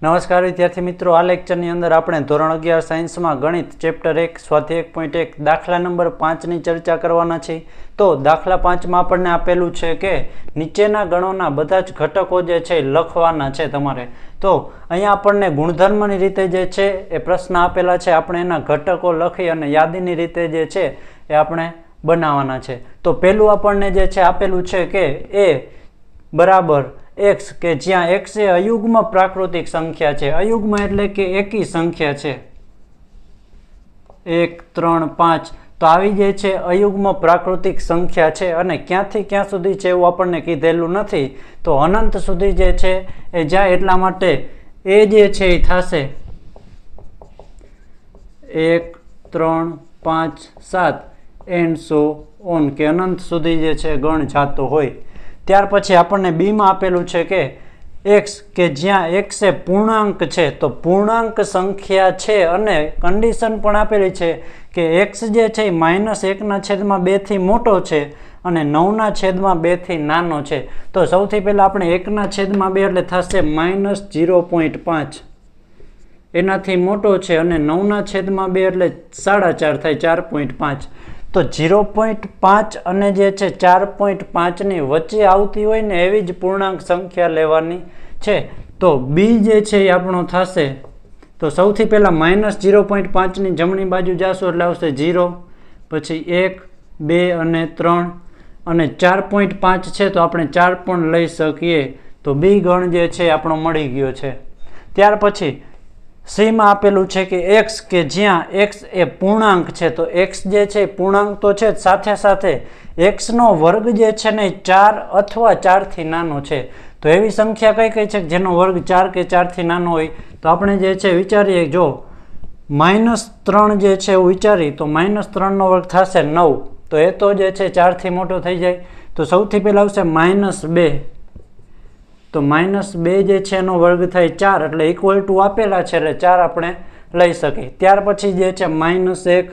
નમસ્કાર વિદ્યાર્થી મિત્રો, આ લેક્ચરની અંદર આપણે ધોરણ 11 સાયન્સમાં ગણિત ચેપ્ટર 1 સ્વાધ્યાય 1.1 દાખલા નંબર 5ની ચર્ચા કરવાના છે। તો દાખલા 5માં આપણને આપેલું છે કે નીચેના ગણોના બધા જ ઘટકો જે છે લખવાના છે તમારે। તો અહીંયા આપણને ગુણધર્મની રીતે જે છે એ પ્રશ્ન આપેલા છે, આપણે એના ઘટકો લખી અને યાદીની રીતે જે છે એ આપણે બનાવવાના છે। તો પહેલું આપણને જે છે આપેલું છે કે એ બરાબર x કે જ્યાં x એ અયુગ્મ પ્રાકૃતિક સંખ્યા છે। અયુગ્મ એટલે કે એકી સંખ્યા છે, 1 3 5। તો આવી જે છે અયુગ્મ પ્રાકૃતિક સંખ્યા છે અને ક્યાંથી ક્યાં સુધી છે એવું આપણને કીધેલું નથી, તો અનંત સુધી જે છે એ જાય, એટલા માટે એ જે છે એ થશે 1 3 5 7 એન્ડ સો ઓન, કે અનંત સુધી જે છે ગણ જાતો હોય। ત્યાર પછી આપણને બીમાં આપેલું છે કે x કે જ્યાં x એ પૂર્ણાંક છે, તો પૂર્ણાંક સંખ્યા છે અને કન્ડિશન પણ આપેલી છે કે x જે છે એ -1/2 થી મોટો છે અને 9/2 થી નાનો છે। તો સૌથી પહેલા આપણે 1/2 એટલે થશે -0.5, એનાથી મોટો છે, અને 9/2 એટલે 4.5 થાય 4.5। તો 0.5 અને જે છે 4.5 ની વચ્ચે આવતી હોય ને એવી જ પૂર્ણાંક સંખ્યા લેવાની છે। તો બી જે છે એ આપણો થશે, તો સૌથી પહેલા -0.5 ની જમણી બાજુ જાશું એટલે આવશે 0, પછી 1 2 અને 3, અને 4.5 છે તો આપણે 4 પણ લઈ શકીએ। તો બી ગણ જે છે આપણો મળી ગયો છે। ત્યાર પછી સી માં આપેલું છે કે x કે જ્યાં x એ પૂર્ણાંક છે, તો x જે છે પૂર્ણાંક તો છે, સાથે સાથે x નો વર્ગ જે છે ને 4 અથવા 4 થી નાનો છે। તો એવી સંખ્યા કઈ કઈ છે જેનો વર્ગ 4 કે 4 થી નાનો હોય, તો આપણે જે છે વિચારીએ, જો -3 જે છે એવું વિચારી તો -3 નો વર્ગ થશે 9, તો એ તો જે છે 4 થી મોટો થઈ જાય। તો સૌથી પહેલા આવશે -2, તો -2 જે છે એનો વર્ગ થાય 4, એટલે ઇક્વલ ટુ આપેલા છે એટલે 4 આપણે લઈ શકીએ। ત્યાર પછી જે છે -1,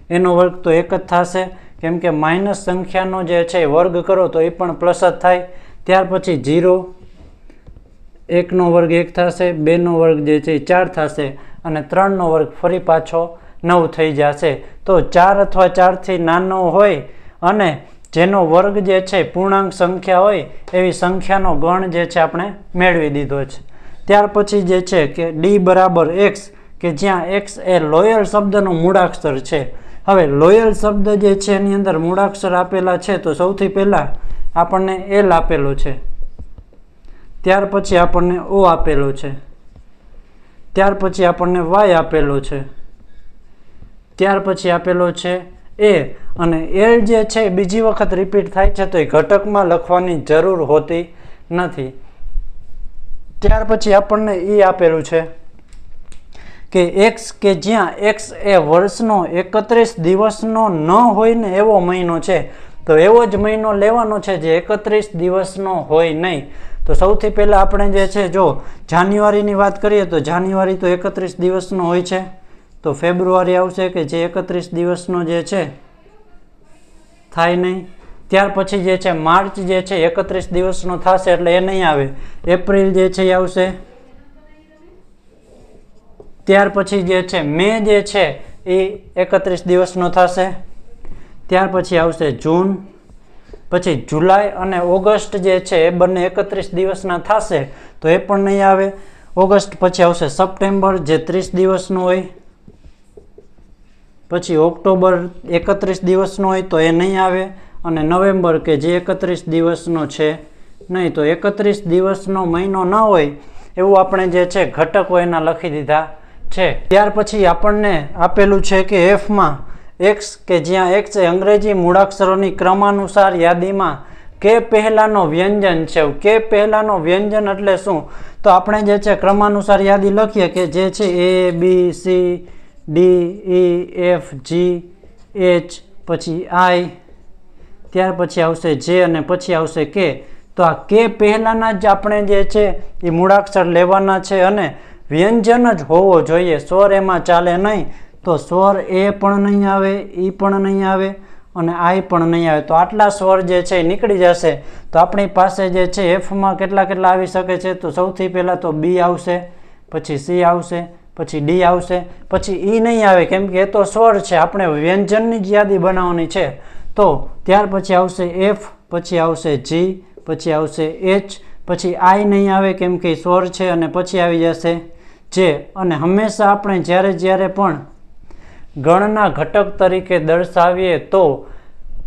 એનો વર્ગ તો 1 જ થશે, કેમ કે માઇનસ સંખ્યાનો જે છે વર્ગ કરો તો એ પણ પ્લસ જ થાય। ત્યાર પછી 0, 1 નો વર્ગ 1 થશે, 2 નો વર્ગ જે છે 4 થશે, અને 3 નો વર્ગ ફરી પાછો 9 થઈ જશે। તો 4 અથવા 4 થી નાનો હોય અને જેનો વર્ગ જે છે પૂર્ણાંક સંખ્યા હોય એવી સંખ્યાનો ગણ જે છે આપણે મેળવી દીધો છે। ત્યાર પછી જે છે કે ડી બરાબર x કે જ્યાં x એ લોયલ શબ્દનો મૂળાક્ષર છે। હવે લોયલ શબ્દ જે છે એની અંદર મૂળાક્ષર આપેલા છે, તો સૌથી પહેલા આપણને L આપેલો છે, ત્યાર પછી આપણને O આપેલો છે, ત્યાર પછી આપણને Y આપેલો છે, ત્યાર પછી આપેલો છે A, અને L જે છે બીજી વખત રિપીટ થાય છે તો એ ઘટકમાં લખવાની જરૂર હોતી નથી। ત્યાર પછી આપણને E આપેલું છે કે x કે જ્યાં x એ વર્ષનો 31 દિવસનો ન હોય ને એવો મહિનો છે, તો એવો જ મહિનો લેવાનો છે જે 31 દિવસનો હોય નહીં। તો સૌથી પહેલા આપણે જે છે, જો જાન્યુઆરીની વાત કરીએ તો જાન્યુઆરી તો 31 દિવસનો હોય છે, તો ફેબ્રુઆરી આવશે કે જે 31 દિવસનો જે છે થાય નહીં। ત્યાર પછી જે છે માર્ચ જે છે 31 દિવસનો થશે એટલે એ નહીં આવે। એપ્રિલ જે છે એ આવશે, ત્યાર પછી જે છે મે જે છે એ 31 દિવસનો થશે, ત્યાર પછી આવશે જૂન, પછી જુલાઈ અને ઓગસ્ટ જે છે એ બંને 31 દિવસના થશે તો એ પણ નહીં આવે। ઓગસ્ટ પછી આવશે સપ્ટેમ્બર જે 30 દિવસનો હોય, પછી ઓક્ટોબર 31 દિવસનો હોય તો એ નહીં આવે, અને નવેમ્બર કે જે 31 દિવસનો છે નહીં, તો 31 દિવસનો મહિનો ન હોય એવું આપણે જે છે ઘટકો એના લખી દીધા છે। ત્યાર પછી આપણને આપેલું છે કે F માં x કે જ્યાં x એ અંગ્રેજી મૂળાક્ષરોની ક્રમાનુસાર યાદીમાં કે પહેલાનો વ્યંજન છે। કે પહેલાનો વ્યંજન એટલે શું, તો આપણે જે છે ક્રમાનુસાર યાદી લખીએ કે જે છે A B C D E F G H, પછી I, ત્યાર પછી આવશે J અને પછી આવશે K। તો આ કે પહેલાના જ આપણે જે છે એ મૂળાક્ષર લેવાના છે અને વ્યંજન જ હોવો જોઈએ, સ્વર એમાં ચાલે નહીં। તો સ્વર એ પણ નહીં આવે, ઈ પણ નહીં આવે અને I પણ નહીં આવે, તો આટલા સ્વર જે છે એ નીકળી જશે। તો આપણી પાસે જે છે F માં કેટલા કેટલા આવી શકે છે, તો સૌથી પહેલા તો B આવશે, પછી સી આવશે, પછી ડી આવશે, પછી ઈ નહીં આવે કેમ કે એ તો સ્વર છે, આપણે વ્યંજનની જ યાદી બનાવવાની છે. તો ત્યાર પછી આવશે એફ, પછી આવશે જી, પછી આવશે એચ, પછી આઈ નહીં આવે કેમ કે સ્વર છે, અને પછી આવી જશે જે. અને હંમેશા આપણે જ્યારે પણ ગણના ઘટક તરીકે દર્શાવીએ તો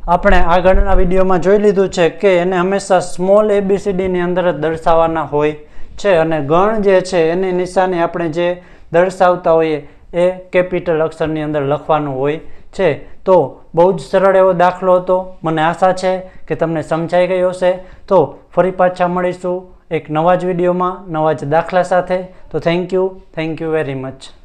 આપણે આગળના વિડીયોમાં જોઈ લીધું છે કે એને હંમેશા સ્મોલ ABCDની અંદર જ દર્શાવવાના હોય છે, અને ગણ જે છે એની નિશાની આપણે જે દર્શાવતા હોઈએ એ કેપિટલ અક્ષરની અંદર લખવાનું હોય છે. તો બહુ જ સરળ એવો દાખલો હતો. મને આશા છે કે તમને સમજાઈ ગયો હશે. તો ફરી પાછા મળીશું એક નવા જ વિડીયોમાં નવા જ દાખલા સાથે. તો થેન્ક યુ વેરી મચ.